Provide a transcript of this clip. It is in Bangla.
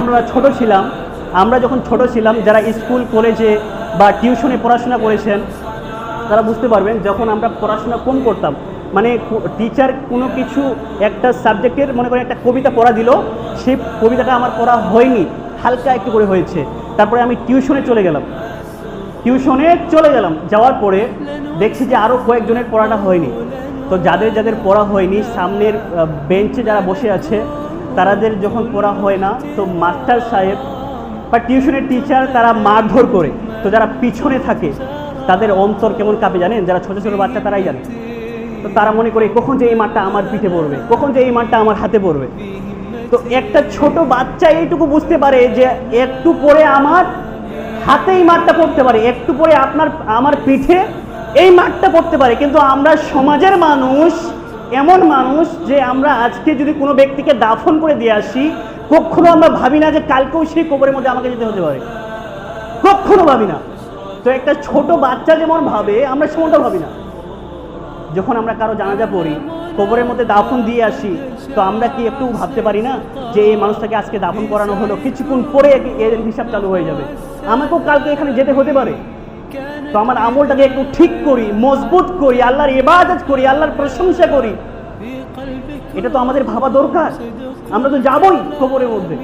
আমরা ছোট ছিলাম, আমরা যখন ছোট ছিলাম, যারা স্কুল কলেজে বা টিউশনে পড়াশোনা করেছেন তারা বুঝতে পারবেন, যখন আমরা পড়াশোনা কম করতাম, মানে টিচার কোনো কিছু একটা সাবজেক্টের মনে করেন একটা কবিতা পড়া দিল, সেই কবিতাটা আমার পড়া হয়নি, হালকা একটু করে হয়েছে, তারপরে আমি টিউশনে চলে গেলাম, যাওয়ার পরে দেখছি যে আরও কয়েকজনের পড়াটা হয়নি। তো যাদের যাদের পড়া হয়নি, সামনের বেঞ্চে যারা বসে আছে তাদের যখন পড়া হয় না, তো মাস্টার সাহেব বা টিউশনের টিচার তারা মারধর করে। তো যারা পিছনে থাকে তাদের অন্তর কেমন কাঁপে জানেন? যারা ছোটো ছোটো বাচ্চা তারাই জানে। তো তারা মনে করে কখন যে এই মারটা আমার পিঠে পড়বে, কখন যে এই মারটা আমার হাতে পড়বে। তো একটা ছোট বাচ্চা এইটুকু বুঝতে পারে যে একটু পরে আমার হাতেই মারটা পড়তে পারে, একটু পরে আমার পিঠে এই মারটা পড়তে পারে। কিন্তু আমরা সমাজের মানুষ, এমন মানুষ যে আমরা আজকে যদি কোনো ব্যক্তিকে দাফন করে দিয়ে আসি, কখনো আমরা ভাবি না যে কালকেও সেই কবরের মধ্যে আমাকে যেতে হতে পারে, কখনো ভাবি না। তো একটা ছোট বাচ্চা যেমন ভাবে, আমরা সেমনটা ভাবি না। যখন আমরা কারো জানাজা পড়ি, কবরের মধ্যে দাফন দিয়ে আসি, তো আমরা কি একটু ভাবতে পারি না যে এই মানুষটাকে আজকে দাফন করানো হলো, কিছুক্ষণ পরে এর হিসাব চালু হয়ে যাবে, আমাকেও কালকে এখানে যেতে হতে পারে। তো আমার আমলটাকে একটু ঠিক করি, মজবুত করি, আল্লাহর ইবাদত করি, আল্লাহর প্রশংসা করি, এটা তো আমাদের ভাবা দরকার। আমরা তো যাবই কবরের মধ্যে।